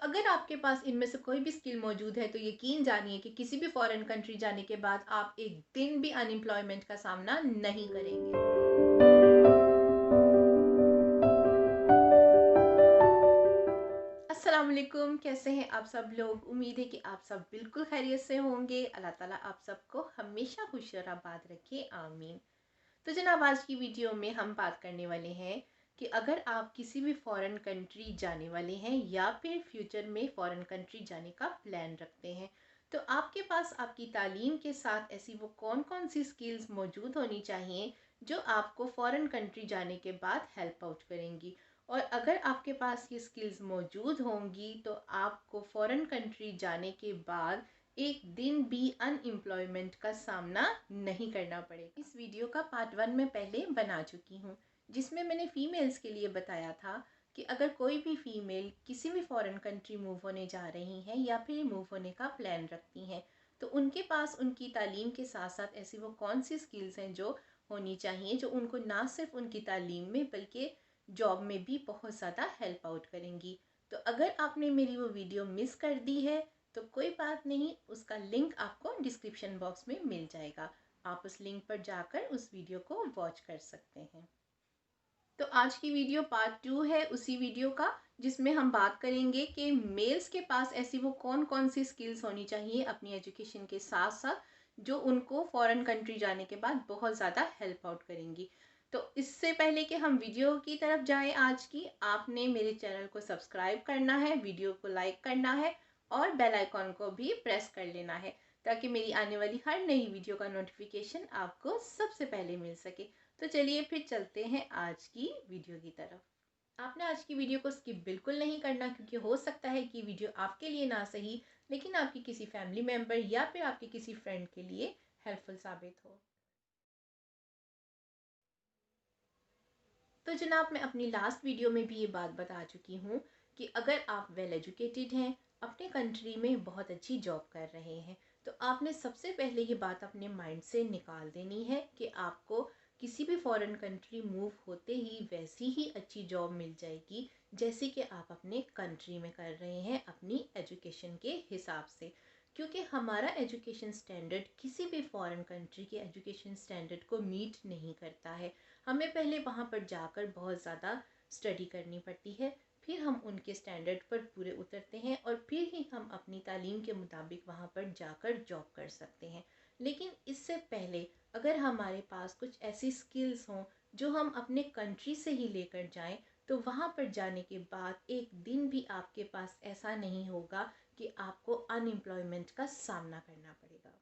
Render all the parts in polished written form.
अगर आपके पास इनमें से कोई भी स्किल मौजूद है तो यकीन जानिए कि किसी भी फॉरेन कंट्री जाने के बाद आप एक दिन भी अनएम्प्लॉयमेंट का सामना नहीं करेंगे। अस्सलाम वालेकुम, कैसे हैं आप सब लोग। उम्मीद है कि आप सब बिल्कुल खैरियत से होंगे। अल्लाह ताला आप सबको हमेशा खुश और आबाद रखे, आमीन। तो जनाब, आज की वीडियो में हम बात करने वाले हैं कि अगर आप किसी भी फॉरेन कंट्री जाने वाले हैं या फिर फ्यूचर में फॉरेन कंट्री जाने का प्लान रखते हैं तो आपके पास आपकी तालीम के साथ ऐसी वो कौन कौन सी स्किल्स मौजूद होनी चाहिए जो आपको फॉरेन कंट्री जाने के बाद हेल्प आउट करेंगी। और अगर आपके पास ये स्किल्स मौजूद होंगी तो आपको फॉरेन कंट्री जाने के बाद एक दिन भी अनएम्प्लॉयमेंट का सामना नहीं करना पड़ेगा। इस वीडियो का पार्ट 1 में पहले बना चुकी हूँ जिसमें मैंने फ़ीमेल्स के लिए बताया था कि अगर कोई भी फ़ीमेल किसी भी फॉरेन कंट्री मूव होने जा रही हैं या फिर मूव होने का प्लान रखती हैं तो उनके पास उनकी तालीम के साथ साथ ऐसी वो कौन सी स्किल्स हैं जो होनी चाहिए जो उनको ना सिर्फ उनकी तालीम में बल्कि जॉब में भी बहुत ज़्यादा हेल्प आउट करेंगी। तो अगर आपने मेरी वो वीडियो मिस कर दी है तो कोई बात नहीं, उसका लिंक आपको डिस्क्रिप्शन बॉक्स में मिल जाएगा। आप उस लिंक पर जाकर उस वीडियो को वॉच कर सकते हैं। तो आज की वीडियो पार्ट 2 है उसी वीडियो का, जिसमें हम बात करेंगे कि मेल्स के पास ऐसी वो कौन कौन सी स्किल्स होनी चाहिए अपनी एजुकेशन के साथ साथ जो उनको फॉरेन कंट्री जाने के बाद बहुत ज़्यादा हेल्प आउट करेंगी। तो इससे पहले कि हम वीडियो की तरफ जाएं आज की, आपने मेरे चैनल को सब्सक्राइब करना है, वीडियो को लाइक करना है और बेल आइकॉन को भी प्रेस कर लेना है ताकि मेरी आने वाली हर नई वीडियो का नोटिफिकेशन आपको सबसे पहले मिल सके। तो चलिए फिर चलते हैं आज की वीडियो की तरफ। आपने आज की वीडियो को स्किप बिल्कुल नहीं करना क्योंकि हो सकता है कि वीडियो आपके लिए ना सही लेकिन आपकी किसी फैमिली मेम्बर या फिर आपके किसी फ्रेंड के लिए हेल्पफुल साबित हो। तो जनाब, मैं अपनी लास्ट वीडियो में भी ये बात बता चुकी हूँ कि अगर आप वेल एजुकेटेड हैं, अपने कंट्री में बहुत अच्छी जॉब कर रहे हैं तो आपने सबसे पहले ये बात अपने माइंड से निकाल देनी है कि आपको किसी भी फॉरेन कंट्री मूव होते ही वैसी ही अच्छी जॉब मिल जाएगी जैसे कि आप अपने कंट्री में कर रहे हैं अपनी एजुकेशन के हिसाब से। क्योंकि हमारा एजुकेशन स्टैंडर्ड किसी भी फॉरेन कंट्री के एजुकेशन स्टैंडर्ड को मीट नहीं करता है। हमें पहले वहाँ पर जाकर बहुत ज़्यादा स्टडी करनी पड़ती है, फिर हम उनके स्टैंडर्ड पर पूरे उतरते हैं और फिर ही हम अपनी तालीम के मुताबिक वहाँ पर जाकर जॉब कर सकते हैं। लेकिन इससे पहले अगर हमारे पास कुछ ऐसी स्किल्स हों जो हम अपने कंट्री से ही लेकर जाएं तो वहाँ पर जाने के बाद एक दिन भी आपके पास ऐसा नहीं होगा कि आपको अनएम्प्लॉयमेंट का सामना करना पड़ेगा।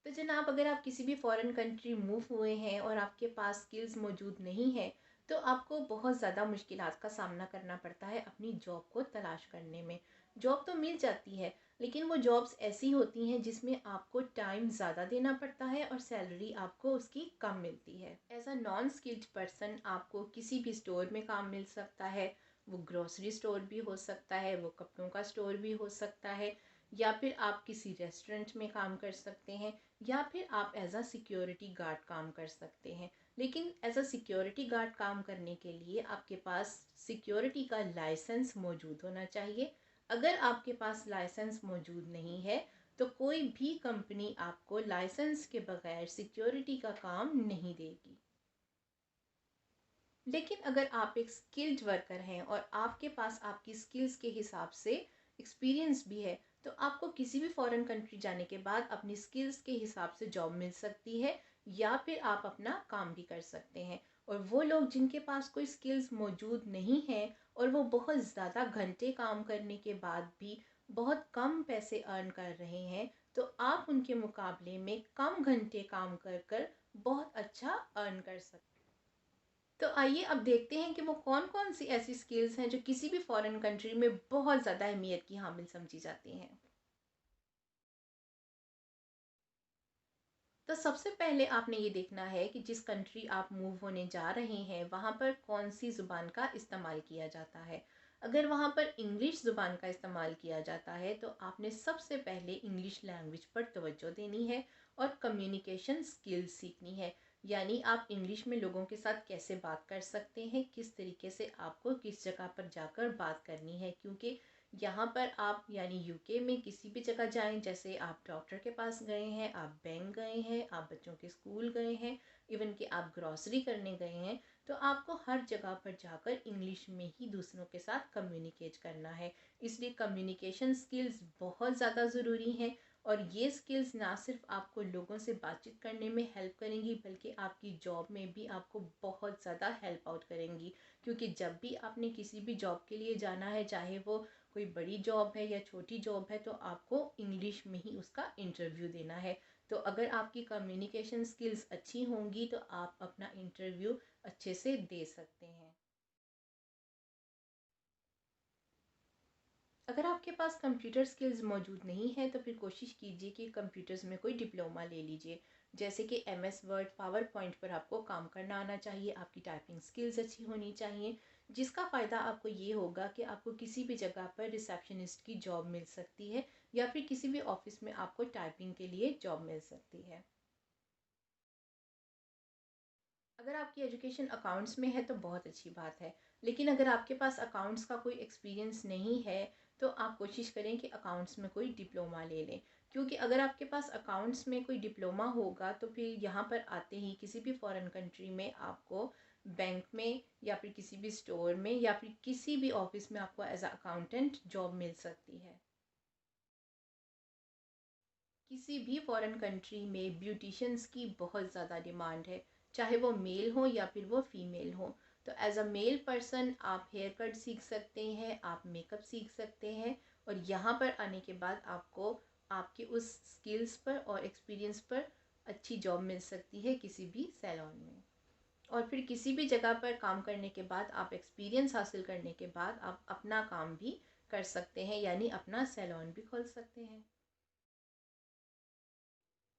तो जनाब, अगर आप किसी भी फॉरेन कंट्री मूव हुए हैं और आपके पास स्किल्स मौजूद नहीं है तो आपको बहुत ज़्यादा मुश्किलात का सामना करना पड़ता है अपनी जॉब को तलाश करने में। जॉब तो मिल जाती है लेकिन वो जॉब्स ऐसी होती हैं जिसमें आपको टाइम ज़्यादा देना पड़ता है और सैलरी आपको उसकी कम मिलती है। As a non skilled person आपको किसी भी स्टोर में काम मिल सकता है, वो ग्रोसरी स्टोर भी हो सकता है, वो कपड़ों का स्टोर भी हो सकता है, या फिर आप किसी रेस्टोरेंट में काम कर सकते हैं, या फिर आप एज अ सिक्योरिटी गार्ड काम कर सकते हैं। लेकिन एज अ सिक्योरिटी गार्ड काम करने के लिए आपके पास सिक्योरिटी का लाइसेंस मौजूद होना चाहिए। अगर आपके पास लाइसेंस मौजूद नहीं है तो कोई भी कंपनी आपको लाइसेंस के बगैर सिक्योरिटी का काम नहीं देगी। लेकिन अगर आप एक स्किल्ड वर्कर हैं और आपके पास आपकी स्किल्स के हिसाब से एक्सपीरियंस भी है तो आपको किसी भी फॉरेन कंट्री जाने के बाद अपनी स्किल्स के हिसाब से जॉब मिल सकती है या फिर आप अपना काम भी कर सकते हैं। और वो लोग जिनके पास कोई स्किल्स मौजूद नहीं है और वो बहुत ज़्यादा घंटे काम करने के बाद भी बहुत कम पैसे अर्न कर रहे हैं तो आप उनके मुकाबले में कम घंटे काम कर कर बहुत अच्छा अर्न कर सकते हैं। तो आइए अब देखते हैं कि वो कौन कौन सी ऐसी स्किल्स हैं जो किसी भी फॉरेन कंट्री में बहुत ज़्यादा अहमियत की हामिल समझी जाती हैं। तो सबसे पहले आपने ये देखना है कि जिस कंट्री आप मूव होने जा रहे हैं वहाँ पर कौन सी ज़ुबान का इस्तेमाल किया जाता है। अगर वहाँ पर इंग्लिश ज़ुबान का इस्तेमाल किया जाता है तो आपने सबसे पहले इंग्लिश लैंग्वेज पर तवज्जो देनी है और कम्युनिकेशन स्किल्स सीखनी है। यानी आप इंग्लिश में लोगों के साथ कैसे बात कर सकते हैं, किस तरीके से आपको किस जगह पर जाकर बात करनी है। क्योंकि यहाँ पर आप यानी यूके में किसी भी जगह जाएं, जैसे आप डॉक्टर के पास गए हैं, आप बैंक गए हैं, आप बच्चों के स्कूल गए हैं, इवन कि आप ग्रॉसरी करने गए हैं, तो आपको हर जगह पर जाकर इंग्लिश में ही दूसरों के साथ कम्युनिकेट करना है। इसलिए कम्युनिकेशन स्किल्स बहुत ज़्यादा ज़रूरी हैं। और ये स्किल्स ना सिर्फ आपको लोगों से बातचीत करने में हेल्प करेंगी, बल्कि आपकी जॉब में भी आपको बहुत ज़्यादा हेल्प आउट करेंगी। क्योंकि जब भी आपने किसी भी जॉब के लिए जाना है, चाहे वो कोई बड़ी जॉब है या छोटी जॉब है, तो आपको इंग्लिश में ही उसका इंटरव्यू देना है। तो अगर आपकी कम्युनिकेशन स्किल्स अच्छी होंगी तो आप अपना इंटरव्यू अच्छे से दे सकते हैं। अगर आपके पास कंप्यूटर स्किल्स मौजूद नहीं है तो फिर कोशिश कीजिए कि कंप्यूटर्स में कोई डिप्लोमा ले लीजिए। जैसे कि MS वर्ड, पावर पॉइंट पर आपको काम करना आना चाहिए, आपकी टाइपिंग स्किल्स अच्छी होनी चाहिए, जिसका फ़ायदा आपको ये होगा कि आपको किसी भी जगह पर रिसेप्शनिस्ट की जॉब मिल सकती है, या फिर किसी भी ऑफिस में आपको टाइपिंग के लिए जॉब मिल सकती है। अगर आपकी एजुकेशन अकाउंट्स में है तो बहुत अच्छी बात है, लेकिन अगर आपके पास अकाउंट्स का कोई एक्सपीरियंस नहीं है तो आप कोशिश करें कि अकाउंट्स में कोई डिप्लोमा ले लें। क्योंकि अगर आपके पास अकाउंट्स में कोई डिप्लोमा होगा तो फिर यहाँ पर आते ही किसी भी फॉरेन कंट्री में आपको बैंक में या फिर किसी भी स्टोर में या फिर किसी भी ऑफिस में आपको एज अ अकाउंटेंट जॉब मिल सकती है। किसी भी फॉरेन कंट्री में ब्यूटिशियंस की बहुत ज़्यादा डिमांड है, चाहे वो मेल हो या फिर वो फीमेल हो। तो एज अ मेल पर्सन आप हेयर कट सीख सकते हैं, आप मेकअप सीख सकते हैं, और यहाँ पर आने के बाद आपको आपके उस स्किल्स पर और एक्सपीरियंस पर अच्छी जॉब मिल सकती है किसी भी सैलून में। और फिर किसी भी जगह पर काम करने के बाद, आप एक्सपीरियंस हासिल करने के बाद आप अपना काम भी कर सकते हैं, यानी अपना सैलून भी खोल सकते हैं।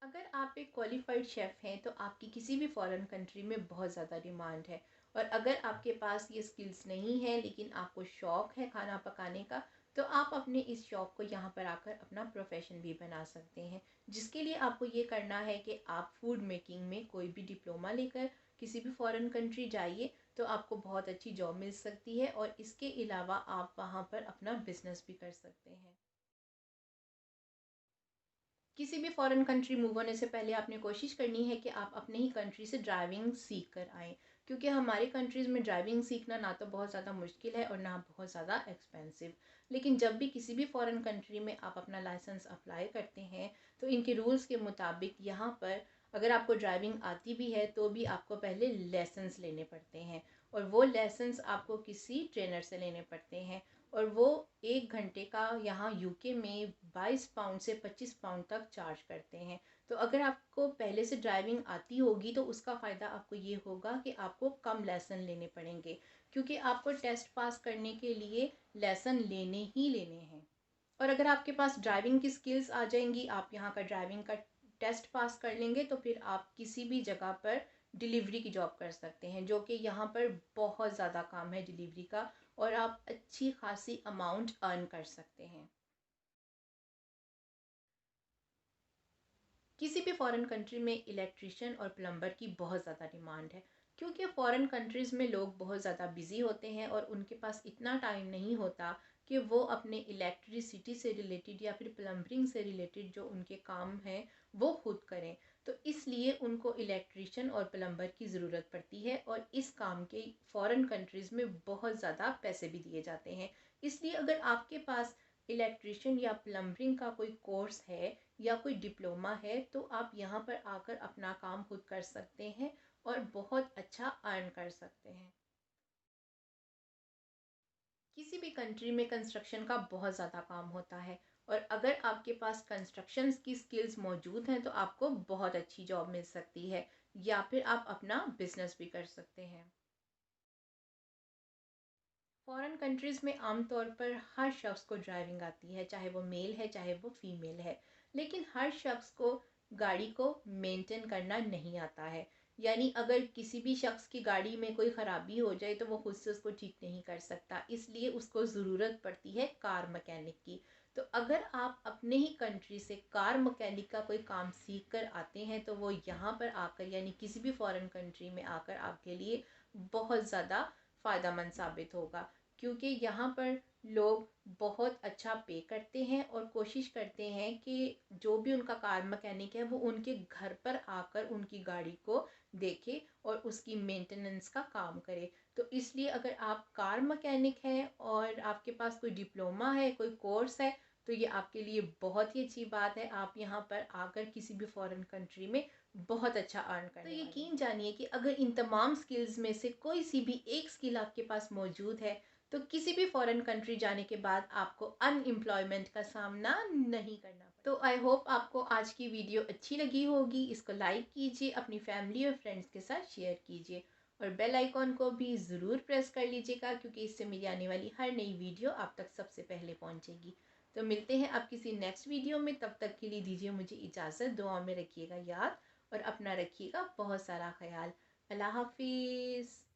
अगर आप एक क्वालिफाइड शेफ़ हैं तो आपकी किसी भी फॉरेन कंट्री में बहुत ज़्यादा डिमांड है। और अगर आपके पास ये स्किल्स नहीं है लेकिन आपको शौक़ है खाना पकाने का, तो आप अपने इस शौक़ को यहाँ पर आकर अपना प्रोफेशन भी बना सकते हैं। जिसके लिए आपको ये करना है कि आप फूड मेकिंग में कोई भी डिप्लोमा लेकर किसी भी फॉरेन कंट्री जाइए, तो आपको बहुत अच्छी जॉब मिल सकती है, और इसके अलावा आप वहाँ पर अपना बिजनेस भी कर सकते हैं। किसी भी फॉरेन कंट्री मूव होने से पहले आपने कोशिश करनी है कि आप अपने ही कंट्री से ड्राइविंग सीख कर आएँ। क्योंकि हमारी कंट्रीज़ में ड्राइविंग सीखना ना तो बहुत ज़्यादा मुश्किल है और ना बहुत ज़्यादा एक्सपेंसिव। लेकिन जब भी किसी भी फॉरेन कंट्री में आप अपना लाइसेंस अप्लाई करते हैं, तो इनके रूल्स के मुताबिक यहाँ पर अगर आपको ड्राइविंग आती भी है तो भी आपको पहले लेसन्स लेने पड़ते हैं, और वो लेसन्स आपको किसी ट्रेनर से लेने पड़ते हैं। और वो 1 घंटे का यहाँ यूके में 22 पाउंड से 25 पाउंड तक चार्ज करते हैं। तो अगर आपको पहले से ड्राइविंग आती होगी तो उसका फ़ायदा आपको ये होगा कि आपको कम लेसन लेने पड़ेंगे, क्योंकि आपको टेस्ट पास करने के लिए लेसन लेने ही लेने हैं। और अगर आपके पास ड्राइविंग की स्किल्स आ जाएंगी, आप यहाँ का ड्राइविंग का टेस्ट पास कर लेंगे, तो फिर आप किसी भी जगह पर डिलीवरी की जॉब कर सकते हैं, जो कि यहाँ पर बहुत ज़्यादा काम है डिलीवरी का, और आप अच्छी खासी अमाउंट अर्न कर सकते हैं। किसी भी फॉरेन कंट्री में इलेक्ट्रिशियन और प्लम्बर की बहुत ज़्यादा डिमांड है। क्योंकि फॉरेन कंट्रीज़ में लोग बहुत ज़्यादा बिजी होते हैं और उनके पास इतना टाइम नहीं होता कि वो अपने इलेक्ट्रिसिटी से रिलेटेड या फिर प्लम्बरिंग से रिलेटेड जो उनके काम हैं वो खुद करें। तो इसलिए उनको इलेक्ट्रिशियन और प्लम्बर की ज़रूरत पड़ती है, और इस काम के फ़ॉरेन कंट्रीज़ में बहुत ज़्यादा पैसे भी दिए जाते हैं। इसलिए अगर आपके पास इलेक्ट्रिशियन या प्लम्बरिंग का कोई कोर्स है या कोई डिप्लोमा है, तो आप यहाँ पर आकर अपना काम खुद कर सकते हैं और बहुत अच्छा अर्न कर सकते हैं। किसी भी कंट्री में कंस्ट्रक्शन का बहुत ज़्यादा काम होता है, और अगर आपके पास कंस्ट्रक्शन की स्किल्स मौजूद हैं तो आपको बहुत अच्छी जॉब मिल सकती है, या फिर आप अपना बिजनेस भी कर सकते हैं। फॉरेन कंट्रीज़ में आमतौर पर हर शख्स को ड्राइविंग आती है, चाहे वो मेल है चाहे वो फीमेल है। लेकिन हर शख्स को गाड़ी को मेंटेन करना नहीं आता है। यानी अगर किसी भी शख्स की गाड़ी में कोई ख़राबी हो जाए तो वो खुद से उसको ठीक नहीं कर सकता, इसलिए उसको ज़रूरत पड़ती है कार मैकेनिक की। तो अगर आप अपने ही कंट्री से कार मैकेनिक का कोई काम सीख कर आते हैं तो वो यहाँ पर आकर यानी किसी भी फॉरेन कंट्री में आकर आपके लिए बहुत ज़्यादा फ़ायदेमंद साबित होगा, क्योंकि यहाँ पर लोग बहुत अच्छा पे करते हैं और कोशिश करते हैं कि जो भी उनका कार मैकेनिक है वो उनके घर पर आकर उनकी गाड़ी को देखे और उसकी मेंटेनेंस का काम करे। तो इसलिए अगर आप कार मैकेनिक हैं और आपके पास कोई डिप्लोमा है, कोई कोर्स है, तो ये आपके लिए बहुत ही अच्छी बात है। आप यहाँ पर आकर किसी भी फॉरेन कंट्री में बहुत अच्छा अर्न करने तो यकीन जानिए कि अगर इन तमाम स्किल्स में से कोई सी भी एक स्किल आपके पास मौजूद है तो किसी भी फॉरेन कंट्री जाने के बाद आपको अनएम्प्लॉयमेंट का सामना नहीं करना पड़ेगा। तो आई होप आपको आज की वीडियो अच्छी लगी होगी। इसको लाइक कीजिए, अपनी फैमिली और फ्रेंड्स के साथ शेयर कीजिए और बेल आइकॉन को भी ज़रूर प्रेस कर लीजिएगा, क्योंकि इससे मेरी आने वाली हर नई वीडियो आप तक सबसे पहले पहुंचेगी। तो मिलते हैं आप किसी नेक्स्ट वीडियो में, तब तक के लिए दीजिए मुझे इजाज़त। दुआ में रखिएगा याद और अपना रखिएगा बहुत सारा ख्याल। अल्लाह हाफिज़।